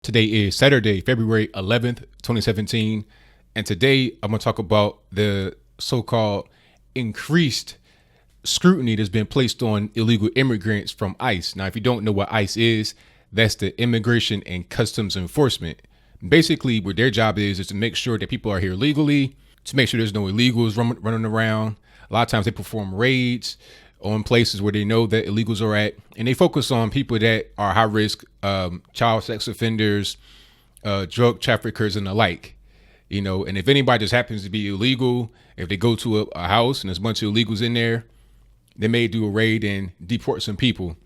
Today is Saturday, February 11th, 2017. And today I'm going to talk about the so-called increased scrutiny that's been placed on illegal immigrants from ICE. Now, if you don't know what ICE is, that's the Immigration and Customs Enforcement. Basically, what their job is to make sure that people are here legally, to make sure there's no illegals running around. A lot of times they perform raids on places where they know that illegals are at, and they focus on people that are high risk, child sex offenders, drug traffickers, and the like. And if anybody just happens to be illegal, if they go to a house and there's a bunch of illegals in there, they may do a raid and deport some people.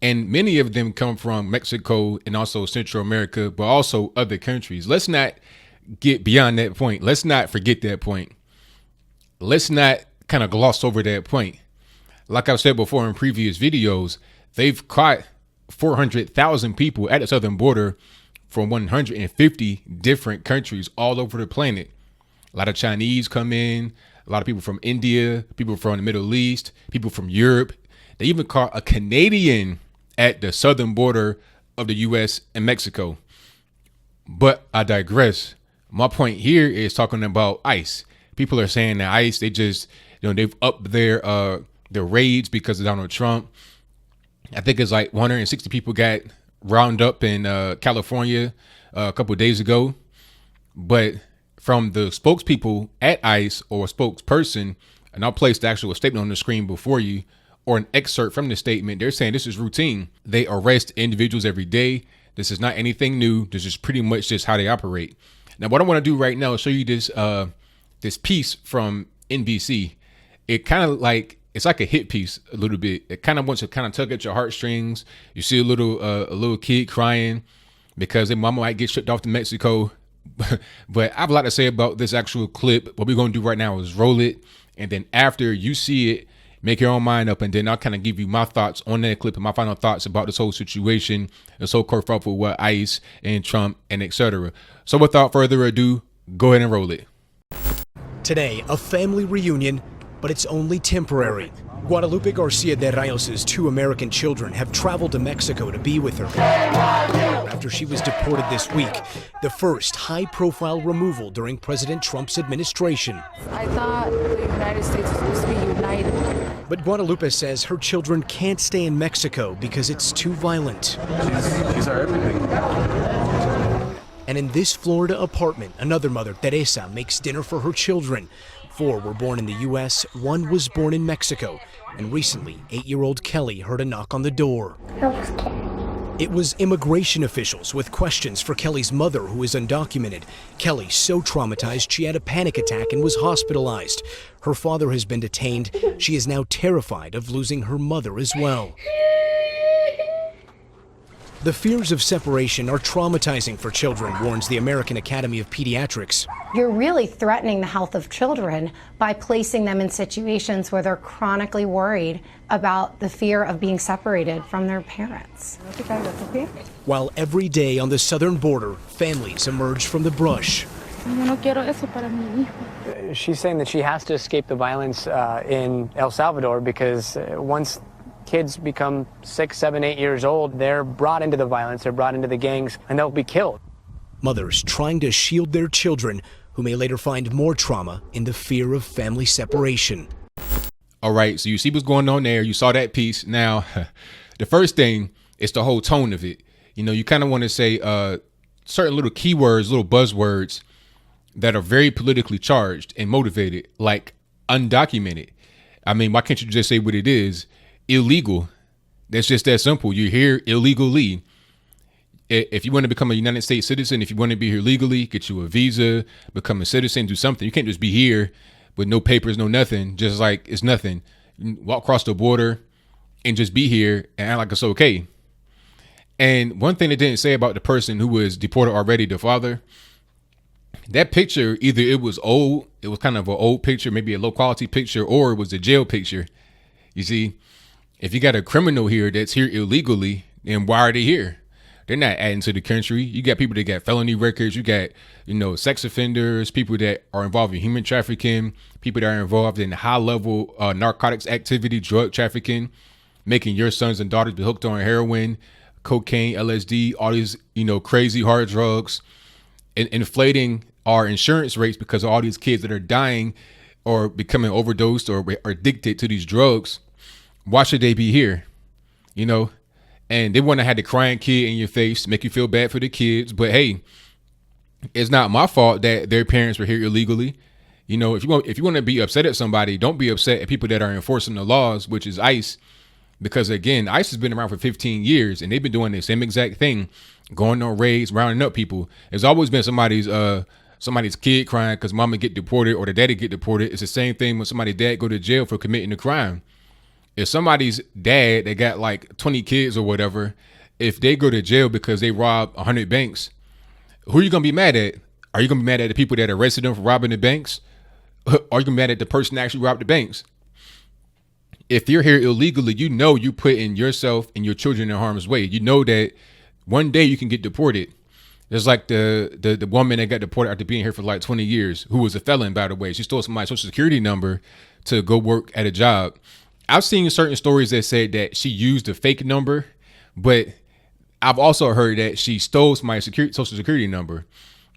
And many of them come from Mexico and also Central America, but also other countries. Let's not get beyond that point. Let's not forget that point. Let's not kind of gloss over that point. Like I've said before in previous videos, they've caught 400,000 people at the southern border from 150 different countries all over the planet. A lot of Chinese come in, a lot of people from India, people from the Middle East, people from Europe. They even caught a Canadian at the southern border of the US and Mexico. But I digress. My point here is talking about ICE. People are saying that ICE, they just, they've upped their raids because of Donald Trump. I think it's like 160 people got rounded up in California a couple of days ago. But from the spokespeople at ICE or spokesperson, and I'll place the actual statement on the screen before you, or an excerpt from the statement, they're saying this is routine. They arrest individuals every day. This is not anything new. This is pretty much just how they operate. Now, what I want to do right now is show you this piece from NBC. It kind of it's like a hit piece a little bit. It kind of wants to tug at your heartstrings. You see a little kid crying because their mama might get shipped off to Mexico. But I have a lot to say about this actual clip. What we're going to do right now is roll it. And then after you see it, make your own mind up. And then I'll kind of give you my thoughts on that clip and my final thoughts about this whole situation, this whole kerfuffle with ICE and Trump and etc. So without further ado, go ahead and roll it. Today, a family reunion, but it's only temporary. Guadalupe Garcia de Rayos' two American children have traveled to Mexico to be with her after she was deported this week, the first high-profile removal during President Trump's administration. I thought the United States was supposed to be united. But Guadalupe says her children can't stay in Mexico because it's too violent. These are everything. And in this Florida apartment, another mother, Teresa, makes dinner for her children. 4 were born in the U.S., 1 was born in Mexico. And recently, 8-year-old Kelly heard a knock on the door. It was immigration officials with questions for Kelly's mother, who is undocumented. Kelly, so traumatized, she had a panic attack and was hospitalized. Her father has been detained. She is now terrified of losing her mother as well. The fears of separation are traumatizing for children, warns the American Academy of Pediatrics. You're really threatening the health of children by placing them in situations where they're chronically worried about the fear of being separated from their parents. While every day on the southern border, families emerge from the brush. She's saying that she has to escape the violence in El Salvador because once kids become 6, 7, 8 years old, they're brought into the violence, they're brought into the gangs, and they'll be killed. Mothers trying to shield their children, who may later find more trauma in the fear of family separation. All right, so you see what's going on there. You saw that piece. Now, the first thing is the whole tone of it. You kind of want to say certain little keywords, little buzzwords that are very politically charged and motivated, like undocumented. I mean, why can't you just say what it is? Illegal. That's just that simple. You're here illegally. If you want to become a United States citizen, if you want to be here legally, get you a visa, become a citizen, do something. You can't just be here with no papers, no nothing, just like it's nothing. Walk across the border and just be here and act like it's okay. And one thing they didn't say about the person who was deported already, the father, that picture, either it was old, it was kind of an old picture, maybe a low quality picture, or it was a jail picture. You see, if you got a criminal here that's here illegally, then why are they here? They're not adding to the country. You got people that got felony records. You got, sex offenders, people that are involved in human trafficking, people that are involved in high level narcotics activity, drug trafficking, making your sons and daughters be hooked on heroin, cocaine, LSD, all these, crazy hard drugs, and inflating our insurance rates because of all these kids that are dying or becoming overdosed or are addicted to these drugs. Why should they be here? And they want to have the crying kid in your face, make you feel bad for the kids. But hey, it's not my fault that their parents were here illegally. If you want to be upset at somebody, don't be upset at people that are enforcing the laws, which is ICE. Because again, ICE has been around for 15 years and they've been doing the same exact thing, going on raids, rounding up people. There's always been somebody's kid crying because mama get deported or the daddy get deported. It's the same thing when somebody's dad go to jail for committing a crime. If somebody's dad that got like 20 kids or whatever, if they go to jail because they robbed 100 banks, who are you going to be mad at? Are you going to be mad at the people that arrested them for robbing the banks? Or are you going to be mad at the person that actually robbed the banks? If you're here illegally, you putting yourself and your children in harm's way. You know that one day you can get deported. There's like the woman that got deported after being here for like 20 years, who was a felon, by the way. She stole somebody's social security number to go work at a job. I've seen certain stories that said that she used a fake number, but I've also heard that she stole somebody's social security number.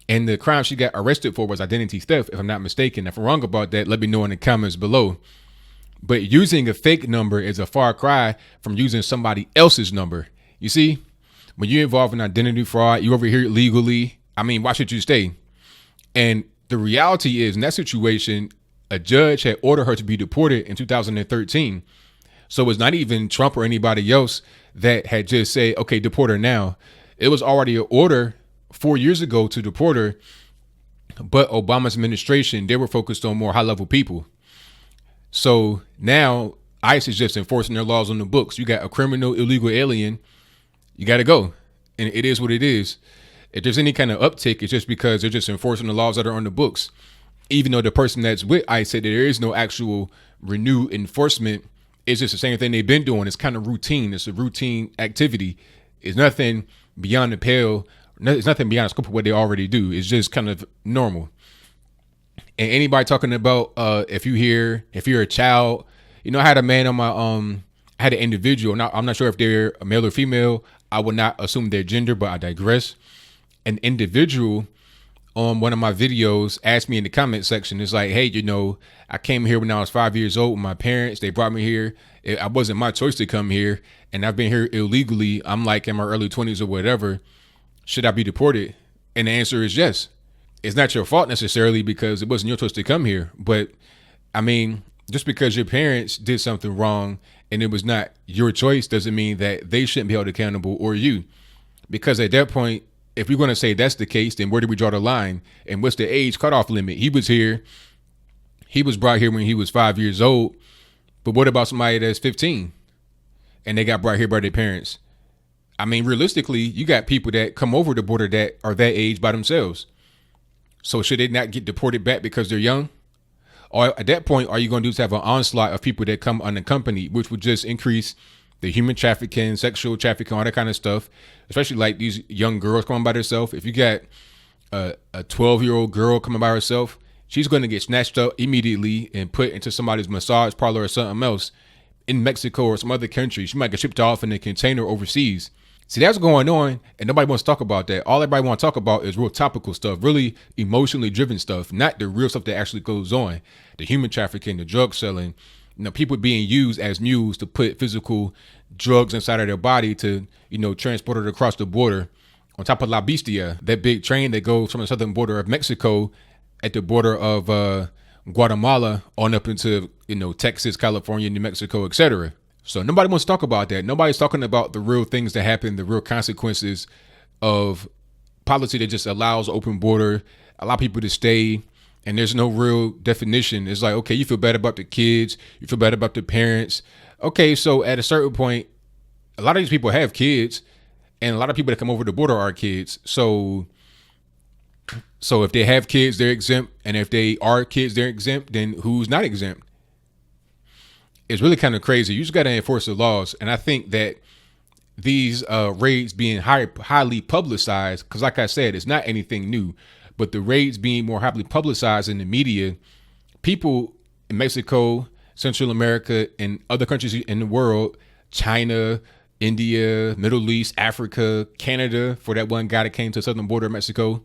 And the crime she got arrested for was identity theft, if I'm not mistaken. If I'm wrong about that, let me know in the comments below. But using a fake number is a far cry from using somebody else's number. You see, when you're involved in identity fraud, you're over here legally. Why should you stay? And the reality is, in that situation, a judge had ordered her to be deported in 2013. So it's not even Trump or anybody else that had just said, okay, deport her now. It was already an order 4 years ago to deport her. But Obama's administration, they were focused on more high level people. So now ICE is just enforcing their laws on the books. You got a criminal, illegal alien, you got to go. And it is what it is. If there's any kind of uptick, it's just because they're just enforcing the laws that are on the books. Even though the person that's with ICE said that there is no actual renewed enforcement, it's just the same thing they've been doing. It's kind of routine. It's a routine activity. It's nothing beyond the pale. It's nothing beyond the scope of what they already do. It's just kind of normal. And anybody talking about if you're a child, I had a man on my I had an individual. Now I'm not sure if they're a male or female. I would not assume their gender, but I digress. An individual on one of my videos asked me in the comment section, it's like, hey, I came here when I was 5 years old with my parents. They brought me here. It wasn't my choice to come here, and I've been here illegally. I'm like in my early 20s or whatever. Should I be deported? And the answer is yes. It's not your fault necessarily because it wasn't your choice to come here. But just because your parents did something wrong and it was not your choice doesn't mean that they shouldn't be held accountable, or you. Because at that point, if you're going to say that's the case, then where do we draw the line? And what's the age cutoff limit? He was here. He was brought here when he was 5 years old. But what about somebody that's 15 and they got brought here by their parents? Realistically, you got people that come over the border that are that age by themselves. So should they not get deported back because they're young? Or at that point, are you going to have an onslaught of people that come unaccompanied, which would just increase the human trafficking, sexual trafficking, all that kind of stuff, especially like these young girls coming by themselves. If you got a 12-year-old girl coming by herself, she's going to get snatched up immediately and put into somebody's massage parlor or something else in Mexico or some other country. She might get shipped off in a container overseas. See, that's going on, and nobody wants to talk about that. All everybody wants to talk about is real topical stuff, really emotionally driven stuff, not the real stuff that actually goes on. The human trafficking, the drug selling, people being used as mules to put physical drugs inside of their body to, transport it across the border. On top of La Bestia, that big train that goes from the southern border of Mexico at the border of Guatemala on up into, Texas, California, New Mexico, etc. So nobody wants to talk about that. Nobody's talking about the real things that happen, the real consequences of policy that just allows open border, allow people to stay, and there's no real definition. It's like, okay, you feel bad about the kids, you feel bad about the parents. Okay, so at a certain point, a lot of these people have kids, and a lot of people that come over the border are kids. So if they have kids, they're exempt, and if they are kids, they're exempt, then who's not exempt? It's really kind of crazy. You just got to enforce the laws. And I think that these raids being highly publicized, because like I said, it's not anything new, but the raids being more highly publicized in the media, people in Mexico, Central America, and other countries in the world, China, India, Middle East, Africa, Canada, for that one guy that came to the southern border of Mexico.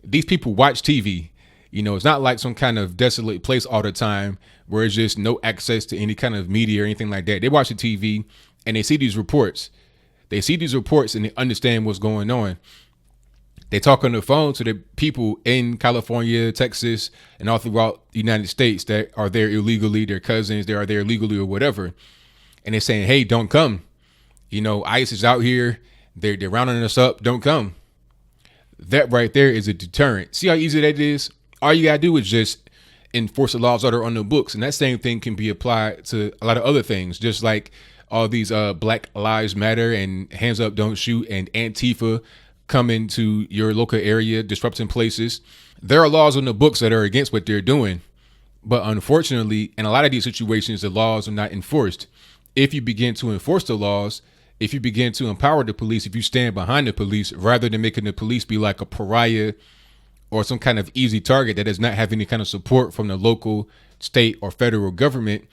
These people watch TV. You know, it's not like some kind of desolate place all the time where it's just no access to any kind of media or anything like that. They watch the TV and they see these reports. They see these reports and they understand what's going on. They talk on the phone to the people in California, Texas, and all throughout the United States that are there illegally, their cousins, they are there illegally or whatever. And they're saying, hey, don't come. You know, ICE is out here. They're rounding us up. Don't come. That right there is a deterrent. See how easy that is? All you got to do is just enforce the laws that are on the books. And that same thing can be applied to a lot of other things, just like all these Black Lives Matter and Hands Up, Don't Shoot and Antifa coming to your local area, disrupting places. There are laws on the books that are against what they're doing. But unfortunately, in a lot of these situations, the laws are not enforced. If you begin to enforce the laws, if you begin to empower the police, if you stand behind the police, rather than making the police be like a pariah or some kind of easy target that does not have any kind of support from the local, state, or federal government,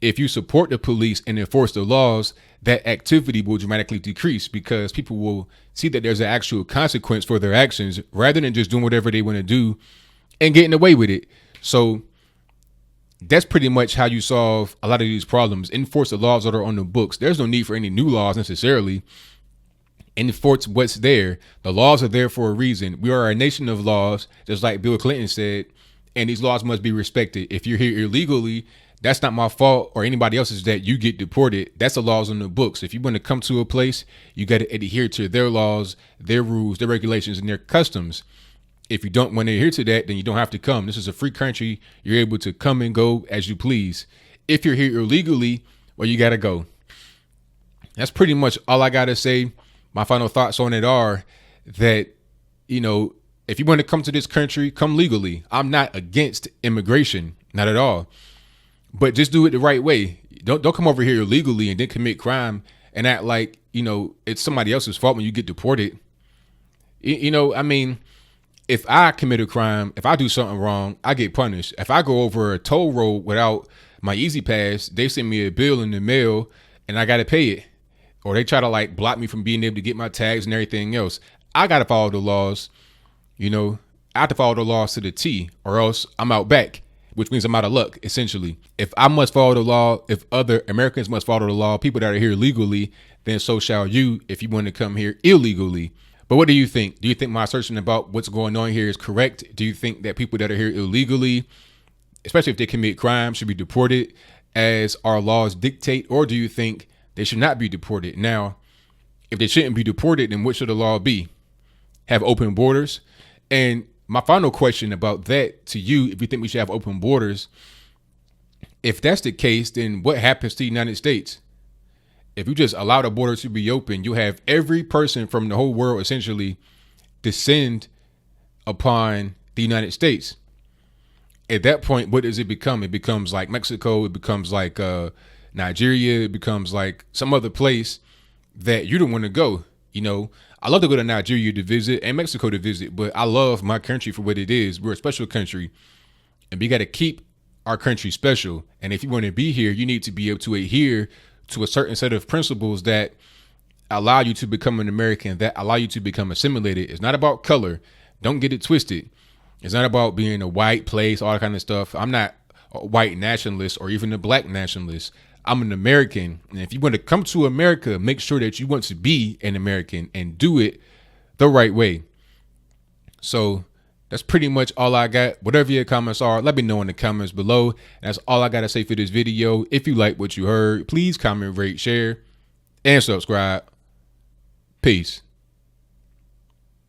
if you support the police and enforce the laws, that activity will dramatically decrease because people will see that there's an actual consequence for their actions rather than just doing whatever they want to do and getting away with it. So that's pretty much how you solve a lot of these problems. Enforce the laws that are on the books. There's no need for any new laws necessarily. Enforce what's there. The laws are there for a reason. We are a nation of laws, just like Bill Clinton said, and these laws must be respected. If you're here illegally, that's not my fault or anybody else's that you get deported. That's the laws on the books. If you want to come to a place, you got to adhere to their laws, their rules, their regulations, and their customs. If you don't want to adhere to that, then you don't have to come. This is a free country. You're able to come and go as you please. If you're here illegally, well, you got to go. That's pretty much all I got to say. My final thoughts on it are that, you know, if you want to come to this country, come legally. I'm not against immigration, not at all. But just do it the right way. Don't come over here illegally and then commit crime and act like, you know, it's somebody else's fault when you get deported. You know, I mean, if I commit a crime, if I do something wrong, I get punished. If I go over a toll road without my Easy Pass, they send me a bill in the mail and I got to pay it. Or they try to like block me from being able to get my tags and everything else. I got to follow the laws. You know, I have to follow the laws to the T or else I'm out back, which means I'm out of luck, essentially. If I must follow the law, if other Americans must follow the law, people that are here legally, then so shall you if you want to come here illegally. But what do you think? Do you think my assertion about what's going on here is correct? Do you think that people that are here illegally, especially if they commit crime, should be deported as our laws dictate? Or do you think they should not be deported? Now, if they shouldn't be deported, then what should the law be? Have open borders? And my final question about that to you, if you think we should have open borders, if that's the case, then what happens to the United States? If you just allow the border to be open, you have every person from the whole world essentially descend upon the United States. At that point, what does it become? It becomes like Mexico. It becomes like Nigeria. It becomes like some other place that you don't want to go. You know, I love to go to Nigeria to visit and Mexico to visit, but I love my country for what it is. We're a special country and we got to keep our country special. And if you want to be here, you need to be able to adhere to a certain set of principles that allow you to become an American, that allow you to become assimilated. It's not about color. Don't get it twisted. It's not about being a white place, all that kind of stuff. I'm not a white nationalist or even a black nationalist. I'm an American. And if you want to come to America, make sure that you want to be an American and do it the right way. So that's pretty much all I got. Whatever your comments are, let me know in the comments below. That's all I got to say for this video. If you like what you heard, please comment, rate, share, and subscribe. Peace.